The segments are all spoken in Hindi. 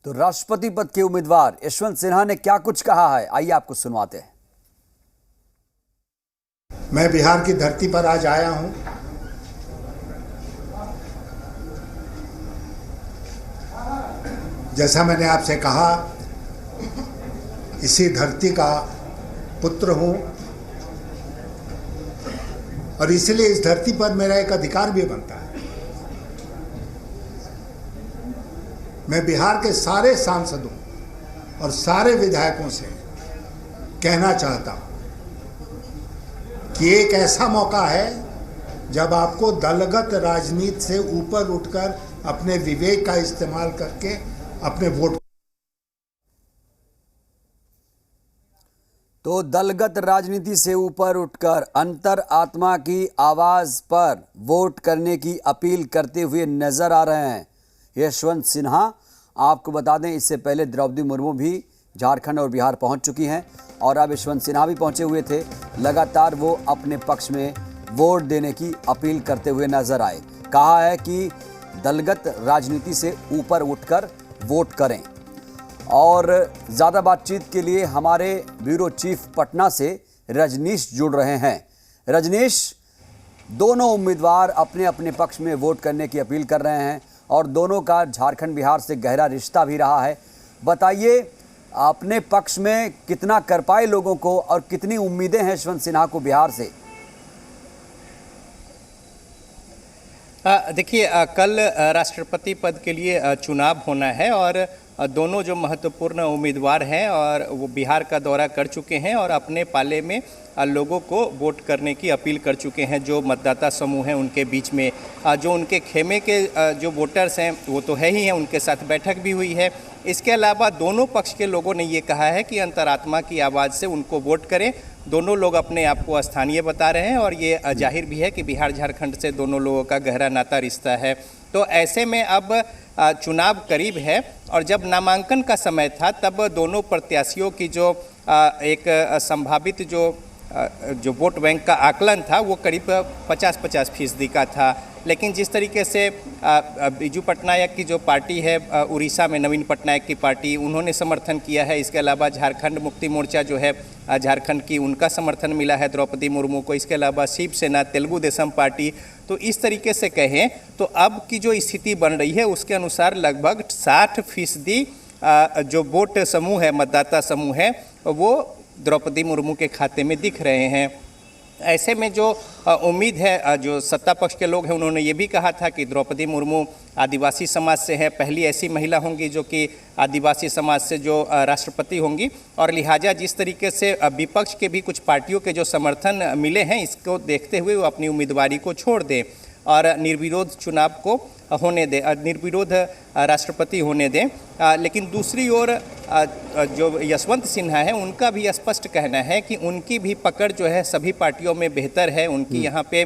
तो राष्ट्रपति पद के उम्मीदवार यशवंत सिन्हा ने क्या कुछ कहा है, आइए आपको सुनवाते हैं। मैं बिहार की धरती पर आज आया हूं। जैसा मैंने आपसे कहा, इसी धरती का पुत्र हूं और इसलिए इस धरती पर मेरा एक अधिकार भी बनता है। मैं बिहार के सारे सांसदों और सारे विधायकों से कहना चाहता हूं कि एक ऐसा मौका है जब आपको दलगत राजनीति से ऊपर उठकर अपने विवेक का इस्तेमाल करके अपने वोट। तो दलगत राजनीति से ऊपर उठकर अंतर आत्मा की आवाज पर वोट करने की अपील करते हुए नजर आ रहे हैं यशवंत सिन्हा। आपको बता दें, इससे पहले द्रौपदी मुर्मू भी झारखंड और बिहार पहुंच चुकी हैं और अब यशवंत सिन्हा भी पहुंचे हुए थे। लगातार वो अपने पक्ष में वोट देने की अपील करते हुए नजर आए। कहा है कि दलगत राजनीति से ऊपर उठकर वोट करें। और ज़्यादा बातचीत के लिए हमारे ब्यूरो चीफ पटना से रजनीश जुड़ रहे हैं। रजनीश, दोनों उम्मीदवार अपने अपने पक्ष में वोट करने की अपील कर रहे हैं और दोनों का झारखंड बिहार से गहरा रिश्ता भी रहा है। बताइए, अपने पक्ष में कितना कर पाए लोगों को और कितनी उम्मीदें हैं यशवंत सिन्हा को बिहार से? देखिए, कल राष्ट्रपति पद के लिए चुनाव होना है और दोनों जो महत्वपूर्ण उम्मीदवार हैं और वो बिहार का दौरा कर चुके हैं और अपने पाले में लोगों को वोट करने की अपील कर चुके हैं। जो मतदाता समूह हैं उनके बीच में जो उनके खेमे के जो वोटर्स हैं वो तो है ही हैं, उनके साथ बैठक भी हुई है। इसके अलावा दोनों पक्ष के लोगों ने ये कहा है कि अंतरात्मा की आवाज़ से उनको वोट करें। दोनों लोग अपने आप को स्थानीय बता रहे हैं और ये जाहिर भी है कि बिहार झारखंड से दोनों लोगों का गहरा नाता रिश्ता है। तो ऐसे में अब चुनाव करीब है और जब नामांकन का समय था तब दोनों प्रत्याशियों की जो एक संभावित जो वोट बैंक का आकलन था वो करीब 50-50% का था। लेकिन जिस तरीके से बीजू पटनायक की जो पार्टी है उड़ीसा में, नवीन पटनायक की पार्टी, उन्होंने समर्थन किया है। इसके अलावा झारखंड मुक्ति मोर्चा जो है झारखंड की, उनका समर्थन मिला है द्रौपदी मुर्मू को। इसके अलावा शिवसेना, तेलुगु देशम पार्टी। तो इस तरीके से कहें तो अब की जो स्थिति बन रही है उसके अनुसार लगभग 60% जो वोट समूह है, मतदाता समूह है, वो द्रौपदी मुर्मू के खाते में दिख रहे हैं। ऐसे में जो उम्मीद है, जो सत्ता पक्ष के लोग हैं उन्होंने ये भी कहा था कि द्रौपदी मुर्मू आदिवासी समाज से है, पहली ऐसी महिला होंगी जो कि आदिवासी समाज से जो राष्ट्रपति होंगी और लिहाजा जिस तरीके से विपक्ष के भी कुछ पार्टियों के जो समर्थन मिले हैं, इसको देखते हुए वो अपनी उम्मीदवारी को छोड़ दें और निर्विरोध चुनाव को होने दें, निर्विरोध राष्ट्रपति होने दें। लेकिन दूसरी ओर जो यशवंत सिन्हा है उनका भी स्पष्ट कहना है कि उनकी भी पकड़ जो है सभी पार्टियों में बेहतर है। उनकी यहाँ पे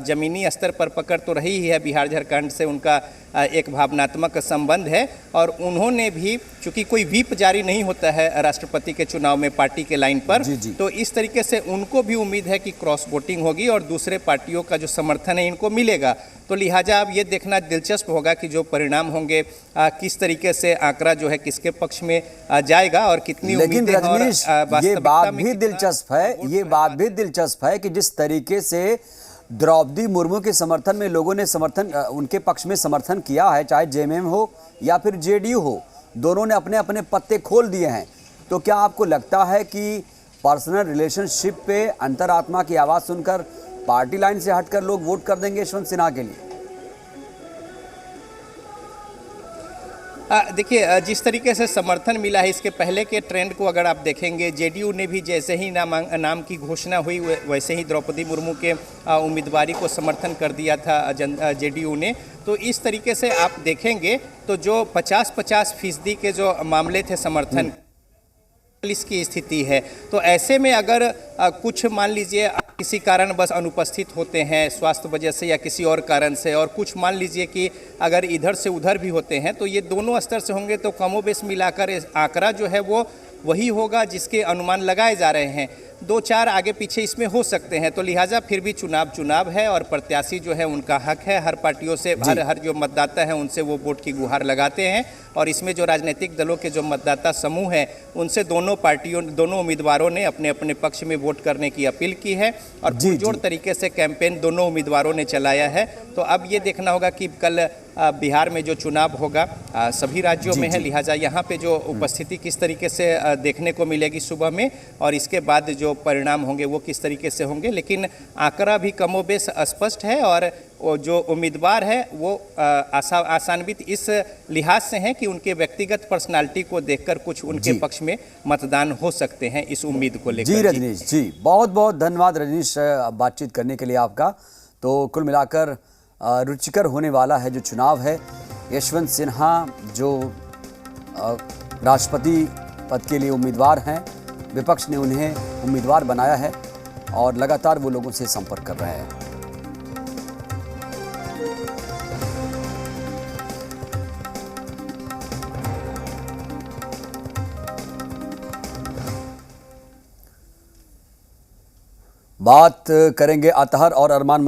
ज़मीनी स्तर पर पकड़ तो रही ही है, बिहार झारखंड से उनका एक भावनात्मक संबंध है और उन्होंने भी, चूँकि कोई व्हिप जारी नहीं होता है राष्ट्रपति के चुनाव में पार्टी के लाइन पर, तो इस तरीके से उनको भी उम्मीद है कि क्रॉस वोटिंग होगी और दूसरे पार्टियों का जो समर्थन है इनको मिलेगा। तो लिहाजा अब ये देखना दिलचस्प होगा कि जो परिणाम होंगे किस तरीके से आंकड़ा जो है किसके पक्ष में जाएगा और कितनी लेकिन रजनीश, ये बात भी दिलचस्प है, ये बात भी दिलचस्प है कि जिस तरीके से द्रौपदी मुर्मू के समर्थन में लोगों ने उनके पक्ष में समर्थन किया है, चाहे जेएमएम हो या फिर जेडीयू हो, दोनों ने अपने अपने पत्ते खोल दिए हैं। तो क्या आपको लगता है कि पर्सनल रिलेशनशिप पे अंतरात्मा की आवाज़ सुनकर पार्टी लाइन से हटकर लोग वोट कर देंगे यशवंत सिन्हा के लिए? देखिए, जिस तरीके से समर्थन मिला है, इसके पहले के ट्रेंड को अगर आप देखेंगे, जेडीयू ने भी जैसे ही नाम की घोषणा हुई वैसे ही द्रौपदी मुर्मू के उम्मीदवारी को समर्थन कर दिया था जेडीयू ने। तो इस तरीके से आप देखेंगे तो जो 50-50% के जो मामले थे समर्थन की स्थिति है, तो ऐसे में अगर कुछ मान लीजिए किसी कारण बस अनुपस्थित होते हैं स्वास्थ्य वजह से या किसी और कारण से, और कुछ मान लीजिए कि अगर इधर से उधर भी होते हैं, तो ये दोनों स्तर से होंगे तो कमोबेश मिलाकर आंकड़ा जो है वो वही होगा जिसके अनुमान लगाए जा रहे हैं। दो चार आगे पीछे इसमें हो सकते हैं। तो लिहाजा फिर भी चुनाव है और प्रत्याशी जो है उनका हक है, हर पार्टियों से हर जो मतदाता है उनसे वो वोट की गुहार लगाते हैं। और इसमें जो राजनीतिक दलों के जो मतदाता समूह हैं उनसे दोनों उम्मीदवारों ने अपने अपने पक्ष में वोट करने की अपील की है और पुरजोर तरीके से कैंपेन दोनों उम्मीदवारों ने चलाया है। तो अब ये देखना होगा कि कल बिहार में जो चुनाव होगा सभी राज्यों में है, लिहाजा यहाँ पे जो उपस्थिति किस तरीके से देखने को मिलेगी सुबह में और इसके बाद जो परिणाम होंगे वो किस तरीके से होंगे, लेकिन आंकड़ा भी कमोबेश स्पष्ट है और वो जो उम्मीदवार है वो आसान्वित इस लिहाज से हैं कि उनके व्यक्तिगत पर्सनालिटी को देखकर कुछ उनके पक्ष में मतदान हो सकते हैं, इस उम्मीद को लेकर। जी रजनीश जी, बहुत बहुत धन्यवाद रजनीश बातचीत करने के लिए आपका। तो कुल मिलाकर रुचिकर होने वाला है जो चुनाव है। यशवंत सिन्हा जो राष्ट्रपति पद के लिए उम्मीदवार हैं, विपक्ष ने उन्हें उम्मीदवार बनाया है और लगातार वो लोगों से संपर्क कर रहे हैं। बात करेंगे अतहर और अरमान